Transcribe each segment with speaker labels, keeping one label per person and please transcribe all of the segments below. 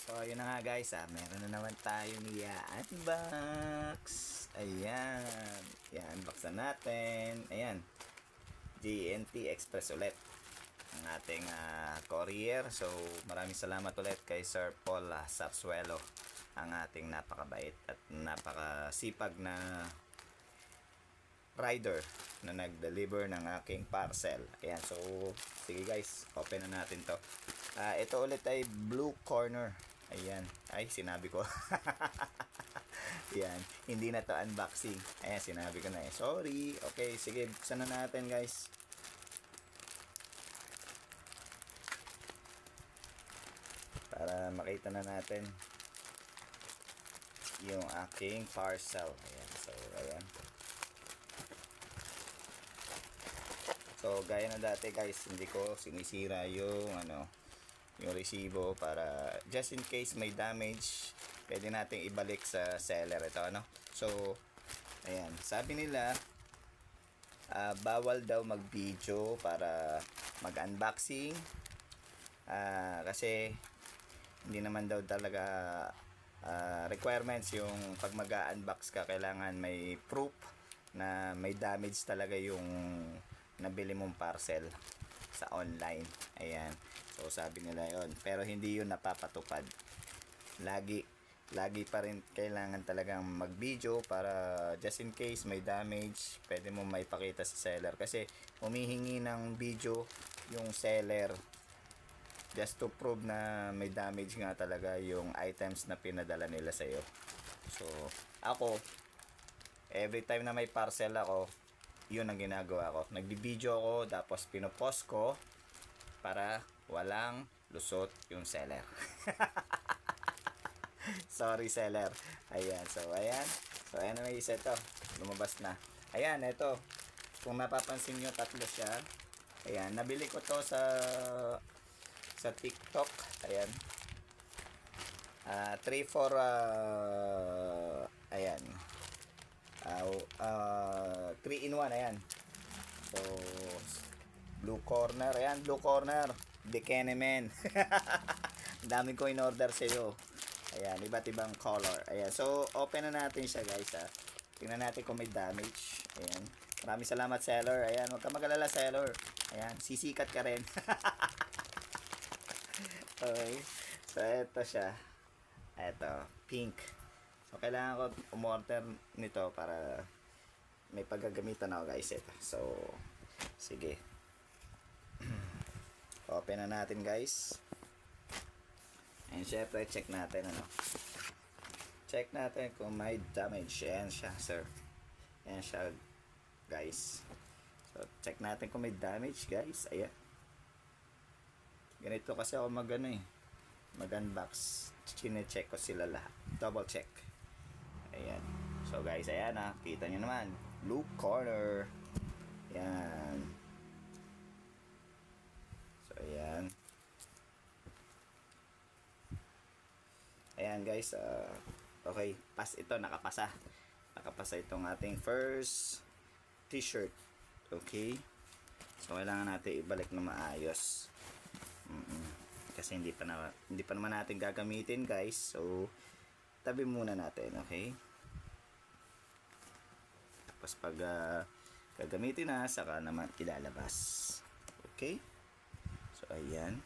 Speaker 1: So, yun na nga guys, meron na naman tayong i-unbox. Ayan. I-unbox na natin. Ayan. GNT Express ulit. Ang ating courier. So, maraming salamat ulit kay Sir Paul Sarsuelo. Ang ating napakabait at napakasipag na rider na nag-deliver ng aking parcel. Ayan. So, sige guys, open na natin to. Ito ulit ay Blue Corner. Ayan. Ay, sinabi ko. Ayan. Hindi na to unboxing. Ayan, sinabi ko na eh. Sorry. Okay, sige. Buksan na natin, guys. Para makita na natin yung aking parcel. Ayan. So, ayan. So, gaya na dati, guys. Hindi ko sinisira yung yung resibo para just in case may damage, pwede nating ibalik sa seller ito, So, ayan, sabi nila bawal daw mag-video para mag-unboxing kasi hindi naman daw talaga requirements yung pag mag-unbox ka, kailangan may proof na may damage talaga yung nabili mong parcel sa online. Ayan. So, sabi nila yon. Pero hindi yun napapatupad. Lagi pa rin kailangan talagang mag-video para just in case may damage, pwede mo maipakita sa seller. Kasi humihingi ng video yung seller just to prove na may damage nga talaga yung items na pinadala nila sa iyo. So, ako, every time na may parcel ako, yun ang ginagawa ko. Nagbi-video ako, tapos pinopost ko para walang lusot yung seller. Sorry seller. Ayan. So, ayan. So, ayan na may isa ito. Lumabas na. Ayan, ito. Kung napapansin nyo, tatlo siya. Ayan. Nabili ko to sa TikTok. Ayan. 3 for ayan. 3 in 1. Ayan. So, Blue Corner. Ayan, Blue Corner. Bikini-men. Dami ko in-order sa iyo. Ayan, iba't ibang color. Ayan, so open na natin siya guys. Tingnan natin kung may damage. Ayan. Maraming salamat seller. Ayan, huwag ka mag-alala seller. Ayan, sisikat ka rin. Okay. So, ito siya. Ito, pink. So, kailangan ko umorder nito para may paggagamitan ako guys. Ito. So, sige. Open na natin guys. And syempre check natin check natin kung may damage. Ayan siya sir. Ayan siya guys. So check natin kung may damage guys. Ayan. Ganito kasi ako mag-unbox. Chine-check ko sila lahat. Double check. Ayan. So guys, ayan kita nyo naman. Blue Corner. Ayan. So, ayan. Ayan guys. Okay. Ito, nakapasa. Nakapasa itong ating first t-shirt. Okay. So, kailangan natin ibalik na maayos. Kasi hindi pa naman natin gagamitin guys. So, tabi muna natin. Okay. Tapos pag gagamitin na, saka naman ilalabas. Okay. So, ayan.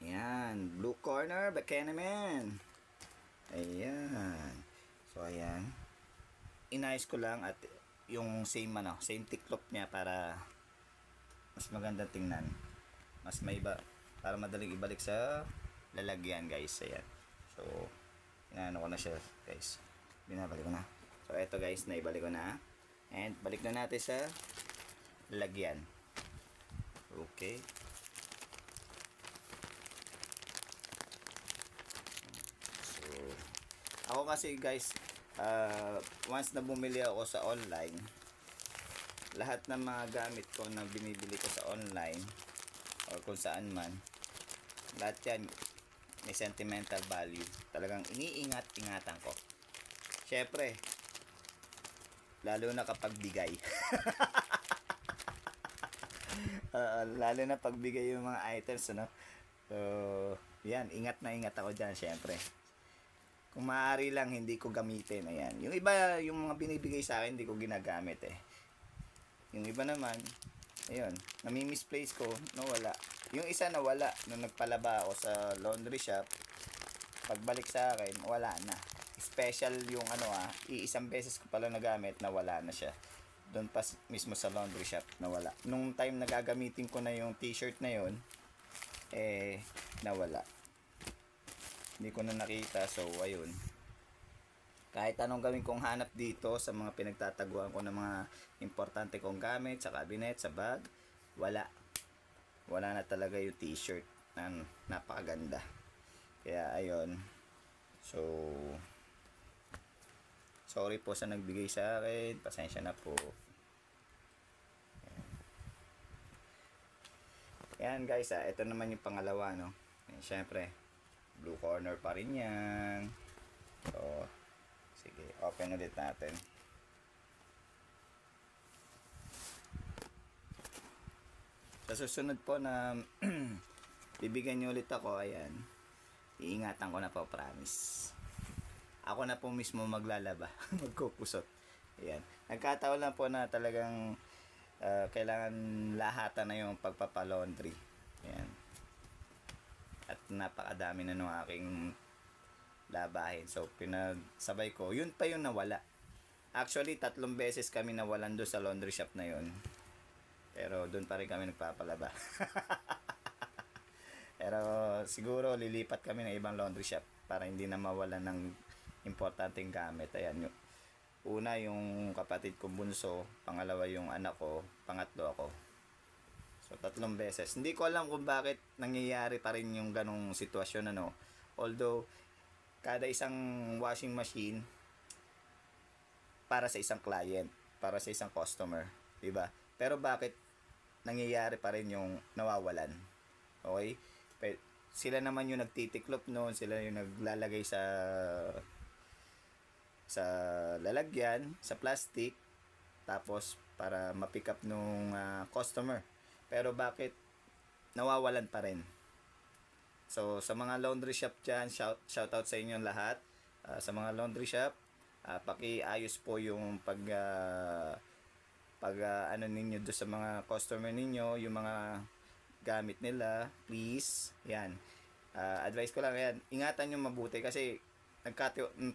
Speaker 1: Ayan. Blue Corner, Bikini-men. Ayan. So, ayan. Inayos ko lang at yung same tiklop niya para mas magandang tingnan. Mas may iba. Para madaling ibalik sa lalagyan, guys. Ayan. So, inaano ko na siya, guys. Binabalik ko na. So, eto guys, naibalik ko na. And, balik na natin sa lagyan. Okay. So, ako kasi guys, once na bumili ako sa online, lahat ng mga gamit ko na binibili ko sa online or kung saan man, lahat yan may sentimental value. Talagang iniingat-ingatan ko. Syempre, lalo na kapag bigay. Lalo na pagbigay yung mga items, ano. So, yan, ingat na ingat ako dyan, syempre. Kung maaari lang, hindi ko gamitin. Ayan. Yung iba, yung mga binibigay sa akin, hindi ko ginagamit eh. Yung iba naman, ayun, nami-misplace ko, nawala. Yung isa nawala, nung nagpalaba ako sa laundry shop, pagbalik sa akin, wala na. Special yung ano iisang beses ko pala nagamit, nawala na siya. Doon pa mismo sa laundry shop, nawala. Nung time na gagamitin ko na yung t-shirt na yun, nawala. Hindi ko na nakita, so ayun. Kahit anong gawin kong hanap dito sa mga pinagtataguan ko ng mga importante kong gamit, sa cabinet, sa bag, wala. Wala na talaga yung t-shirt na napakaganda. Kaya ayun. So, sorry po sa nagbigay sa akin. Pasensya na po. Ayan guys, ito naman yung pangalawa, no. Siyempre, blue corner pa rin yan. So, sige, open ulit natin. Sa susunod po na bibigyan nyo ulit ako, ayan, iingatan ko na po, promise. Ako na po mismo maglalaba, magkukusot. Ayan. Nagkataon lang po na talagang kailangan lahatan na yung pagpapalaundry. Ayan. At napakadami na nung aking labahin. So, pinagsabay ko. Yun pa yung nawala. Actually, 3 beses kami nawalan doon sa laundry shop na yun. Pero doon pa rin kami nagpapalaba. Pero siguro lilipat kami ng ibang laundry shop para hindi na mawalan ng importanteng gamit. Ayan, una yung kapatid ko bunso, pangalawa yung anak ko, pangatlo ako. So 3 beses. Hindi ko alam kung bakit nangyayari pa rin yung ganong sitwasyon, ano. Although kada isang washing machine para sa isang client, para sa isang customer, 'di ba? Pero bakit nangyayari pa rin yung nawawalan? Okay? Sila naman yung nagtitiklop noon, sila yung naglalagay sa lalagyan, sa plastic, tapos para ma-pick up nung customer. Pero bakit nawawalan pa rin? So, sa mga laundry shop dyan, shout out sa inyo lahat. Sa mga laundry shop, pakiayos po yung ano ninyo do sa mga customer ninyo, yung mga gamit nila, please. Yan. Advice ko lang yan, ingatan nyo mabuti kasi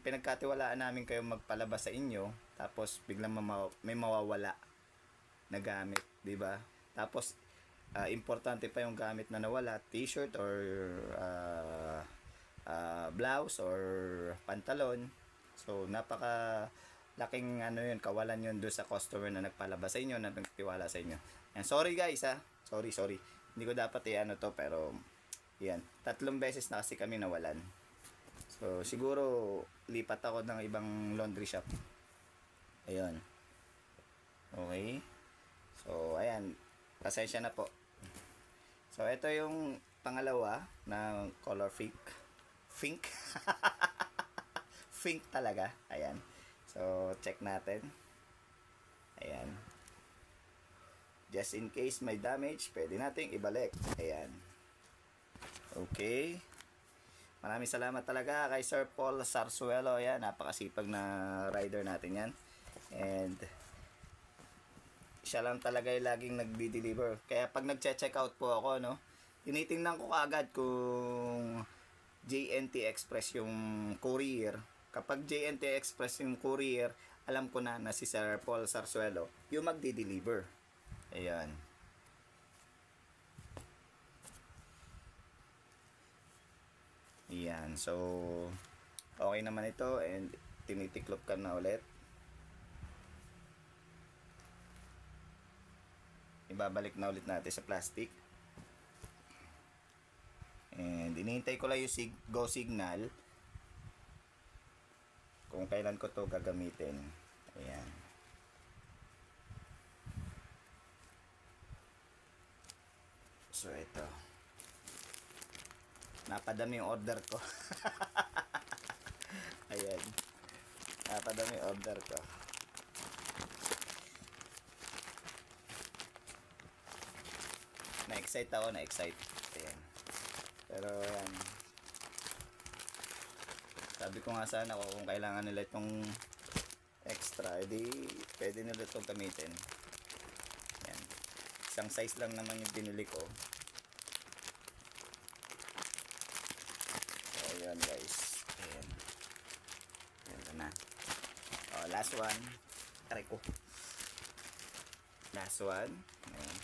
Speaker 1: pinagkatiwalaan namin kayo magpalabas sa inyo, tapos biglang may mawawala na gamit, 'di ba? Tapos importante pa yung gamit na nawala, t-shirt or blouse or pantalon. So napaka laking ano yun, kawalan yun doon sa customer na nagpalabas sa inyo, na nagtiwala sa inyo. And sorry guys sorry. Hindi ko dapat ano to, pero yan, 3 beses na kasi kami nawalan. So siguro lipat ako ng ibang laundry shop. Ayun. Okay. So ayan, pasensya na po. So ito yung pangalawa na color Fink. Fink talaga. Ayan. So, check natin. Ayan. Just in case may damage, pwede nating ibalik. Ayan. Okay. Maraming salamat talaga kay Sir Paul Sarsuelo. Ayan, napakasipag na rider natin yan. And siya lang talaga yung laging nagdi-deliver. Kaya pag nagche-check out po ako, no, tinitingnan ko agad kung JNT Express yung courier. Kapag JNT Express yung courier, alam ko na si Sir Paul Sarsuelo yung magdi-deliver. Ayan. Ayan. So, okay naman ito, and tinitiklop ka na ulit. Ibabalik na ulit natin sa plastic. And inihintay ko lang yung go signal kung kailan ko to gagamitin. Ayan. So ito, napadami yung order ko. Ayan, napadami yung order ko. Na-excite ako, na-excite. Ayan. Pero ayan. Sabi ko nga sana kung kailangan nila itong extra, edi pwede nila itong gamitin. Ayan. Isang size lang naman yung binili ko. So ayan guys. Ayan. Ayan na. Oh, last one. Aray ko. Last one. Ayan.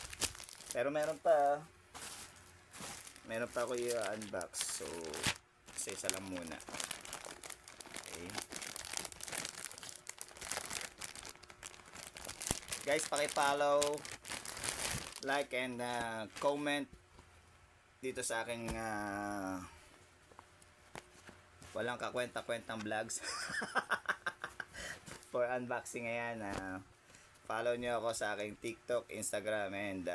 Speaker 1: Pero meron pa ako i-unbox. So isa-isa lang muna. Okay. Guys, paki-follow, like and comment dito sa aking walang kakwenta-kwentang vlogs. For unboxing. Ayan, follow nyo ako sa aking TikTok, Instagram, and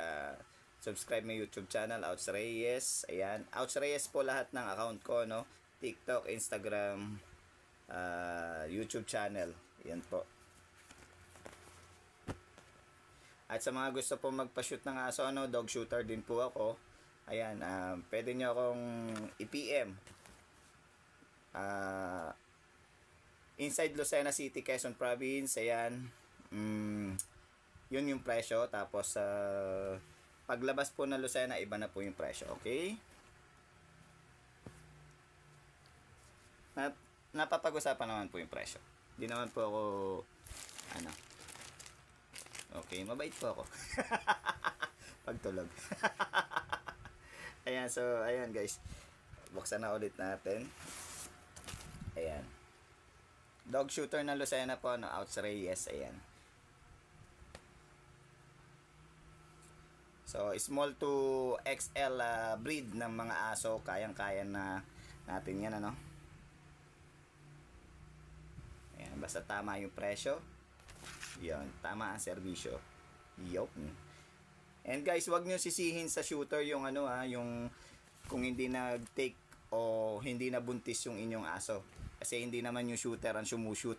Speaker 1: subscribe my YouTube channel, Outs Reyes. Ayan, Outs Reyes po lahat ng account ko, no? TikTok, Instagram, YouTube channel. Ayan po. At sa mga gusto po magpa-shoot ng aso, ano, dog shooter din po ako. Ayan, pwede nyo akong i-PM. Inside Lucena City, Quezon Province. Ayan. Yun yung presyo. Tapos paglabas po ng Lucena, iba na po yung presyo. Okay? Napapag-usapan naman po yung presyo. Hindi naman po ako okay, mabait po ako. Pagtulog. Ayan, so ayan guys. Buksan na ulit natin. Ayan. Dog shooter na Lucena po, no, Outs Reyes. Ayan. So, small to XL breed ng mga aso, kayang-kaya na natin yan, ano. Ayan, basta tama yung presyo. Yan, tama ang serbisyo. Yup. And guys, wag nyo sisihin sa shooter yung yung kung hindi nag-take o hindi nabuntis yung inyong aso. Kasi hindi naman yung shooter ang sumushoot.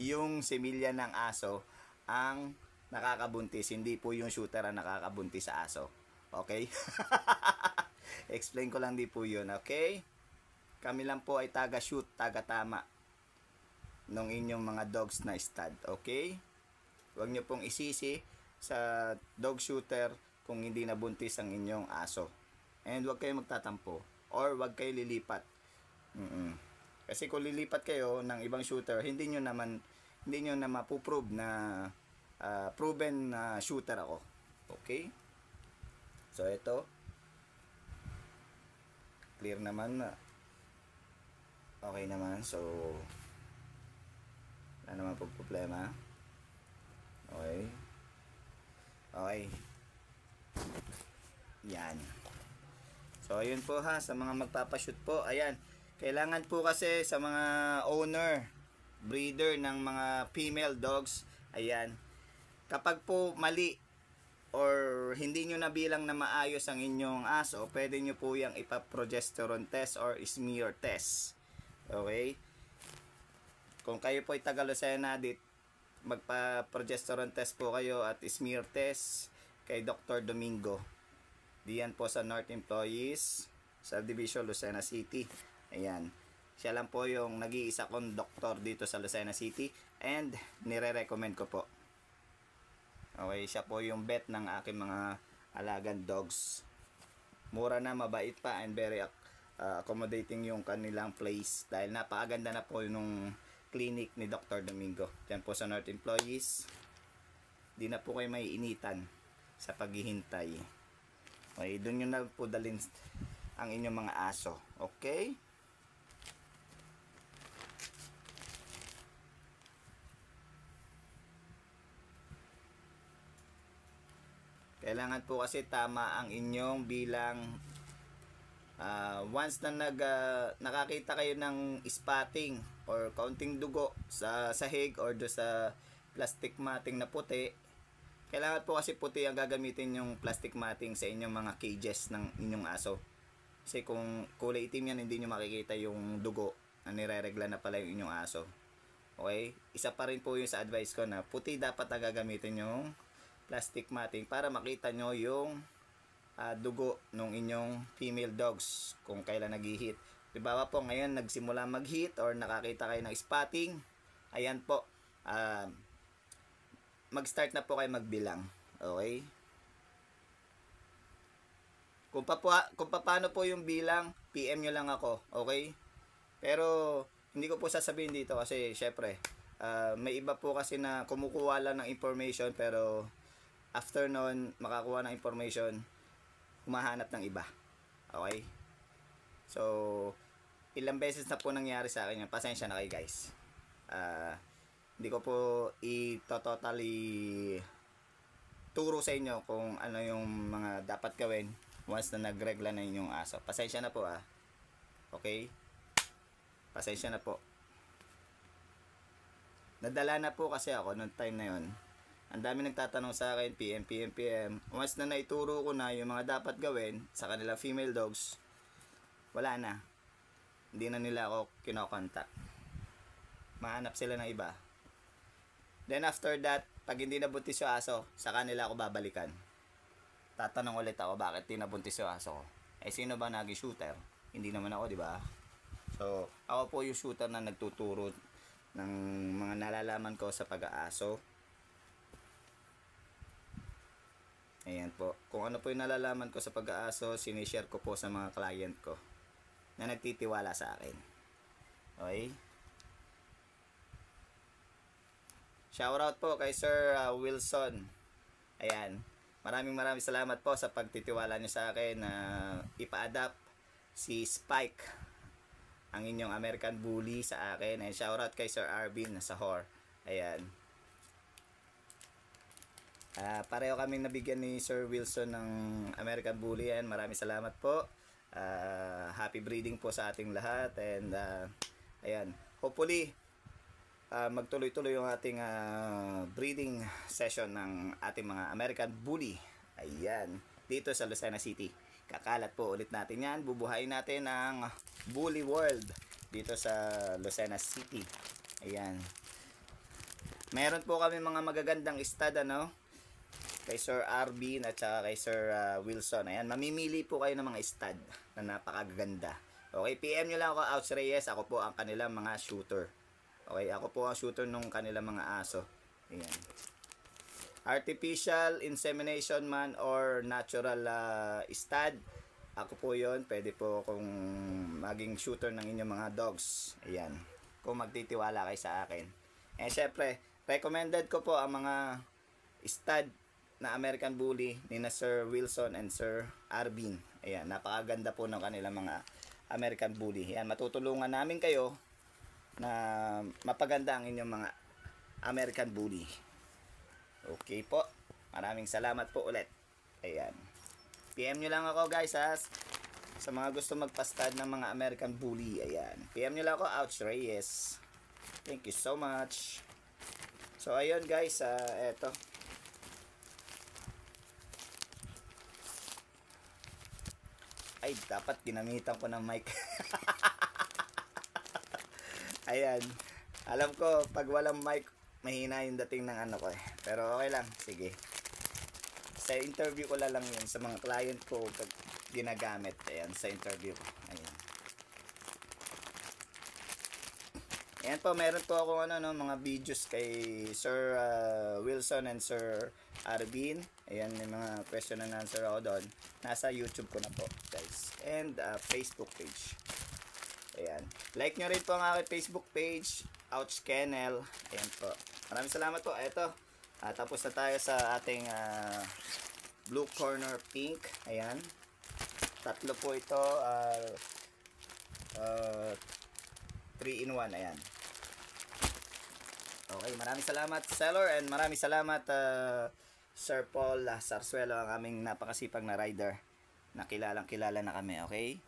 Speaker 1: Yung semilya ng aso ang nakakabuntis, hindi po yung shooter ang nakakabuntis sa aso. Okay? Explain ko lang di po yun, okay? Kami lang po ay taga-shoot, taga-tama ng inyong mga dogs na stud, okay? Huwag nyo pong isisi sa dog shooter kung hindi nabuntis ang inyong aso. And huwag kayo magtatampo or huwag kayo lilipat. Kasi kung lilipat kayo ng ibang shooter, hindi nyo na mapuprove na proven na shooter ako. Okay? So ito, clear naman na. Okay naman. So wala naman po problema. Okay. Okay. Yan. So ayun po ha, sa mga magpapashoot po, ayan. Kailangan po kasi sa mga owner, breeder ng mga female dogs, ayan. Kapag po mali or hindi nyo nabilang na maayos ang inyong aso, pwede nyo po yung ipa-progesterone test or smear test. Okay? Kung kayo po ay taga Lucena, magpa-progesterone test po kayo at smear test kay Dr. Domingo. Diyan po sa North Employees, Subdivision, Lucena City. Ayan. Siya lang po yung nag-iisa kong doktor dito sa Lucena City and nire-recommend ko po. Okay, siya po yung vet ng aking mga alagang dogs. Mura na, mabait pa, and very accommodating yung kanilang place dahil napakaganda na po yung clinic ni Dr. Domingo. Diyan po sa North Employees. Di na po kayo may initan sa paghihintay. Okay, doon nyo na po dalhin ang inyong mga aso. Okay? Kailangan po kasi tama ang inyong bilang. Once na nakakita kayo ng spotting or kaunting dugo sa sahig or do sa plastic matting na puti, kailangan po kasi puti ang gagamitin yung plastic matting sa inyong mga cages ng inyong aso. Kasi kung kulay itim yan, hindi nyo makikita yung dugo na nire-regla na pala yung inyong aso. Okay? Isa pa rin po yung sa advice ko na puti dapat ang gagamitin yung plastic matting para makita nyo yung dugo ng inyong female dogs kung kailan nag-heat. Halimbawa po ngayon nagsimula mag-heat or nakakita kayo ng spotting, ayan po, mag-start na po kayo magbilang. Okay? Kung paano po yung bilang, PM nyo lang ako. Okay? Pero hindi ko po sasabihin dito kasi syempre may iba po kasi na kumukuha lang ng information pero after nun makakuha ng information, humahanap ng iba. Okay? So, ilang beses na po nangyari sa akin yan. Pasensya na kayo guys. Hindi ko po totally turo sa inyo kung ano yung mga dapat gawin once na nagregla na inyong aso. Pasensya na po Okay? Pasensya na po. Nadala na po kasi ako noong time na yon. Ang dami nagtatanong sa akin, PM. Once na naituro ko na yung mga dapat gawin sa kanilang female dogs, wala na. Hindi na nila ako kinokontak. Mahanap sila ng iba. Then after that, pag hindi nabuntis yung aso, sa kanila ako babalikan. Tatanong ulit ako, bakit hindi nabuntis yung aso ko? Sino ba naging shooter? Hindi naman ako, di ba? So, ako po yung shooter na nagtuturo ng mga nalalaman ko sa pag-aaso. Ayan po. Kung ano po yung nalalaman ko sa pag-aaso, sinishare ko po sa mga client ko na nagtitiwala sa akin. Okay? Shoutout po kay Sir Wilson. Ayan. Maraming salamat po sa pagtitiwala niyo sa akin na ipa-adapt si Spike, ang inyong American Bully sa akin. And shoutout kay Sir Arvin sa Hor. Ayan. Pareho kaming nabigyan ni Sir Wilson ng American Bully and maraming salamat po. Happy breeding po sa ating lahat and ayan, hopefully magtuloy-tuloy yung ating breeding session ng ating mga American Bully. Ayan, dito sa Lucena City. Kakalat po ulit natin yan. Bubuhayin natin ang Bully World dito sa Lucena City. Ayan. Meron po kami mga magagandang stud kay Sir Arbin at saka kay Sir Wilson. Ayan, mamimili po kayo ng mga stud na napakaganda. Okay, PM nyo lang ako, Ouch Reyes. Ako po ang kanilang mga shooter. Okay, ako po ang shooter ng kanilang mga aso. Ayan. Artificial insemination man or natural stud, ako po yon. Pwede po kung maging shooter ng inyong mga dogs. Ayan, kung magtitiwala kayo sa akin. And syempre, recommended ko po ang mga stud na American Bully ni na Sir Wilson and Sir Arvin. Ayan, napakaganda po ng kanilang mga American Bully. Ayan, matutulungan namin kayo na mapaganda ang inyong mga American Bully. Okay po. Maraming salamat po ulit. Ayan. PM nyo lang ako guys sa mga gusto magpastad ng mga American Bully. Ayan. PM nyo lang ako, Ouch Reyes. Thank you so much. So ayun guys, eto. Ay, dapat ginamitan ko ng mic. Ayan. Alam ko, pag walang mic, mahina yung dating ng ko eh. Pero okay lang. Sige. Sa interview ko lang yun. Sa mga client ko, ginagamit. Ayan, sa interview ko. Ayan. Ayan po, meron po ako mga videos kay Sir Wilson and Sir Arvin. Ayan, may mga question and answer ako doon. Nasa YouTube ko na po, guys. And Facebook page. Ayan. Like nyo rin po ang aking Facebook page, Ouch Kennel. Ayan po. Maraming salamat po. Ito. Tapos na tayo sa ating blue corner pink. Ayan. Tatlo po ito. 3 in 1. Ayan. Okay. Maraming salamat, seller. And maraming salamat, Sir Paul Sarsuelo, ang aming napakasipag na rider. Nakilalang-kilala na kami. Okay?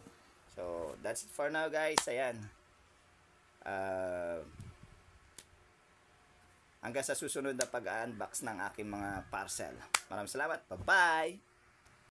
Speaker 1: So, that's it for now, guys. Ayan. Hanggang sa susunod na pag-unbox ng aking mga parcel. Maraming salamat. Bye-bye!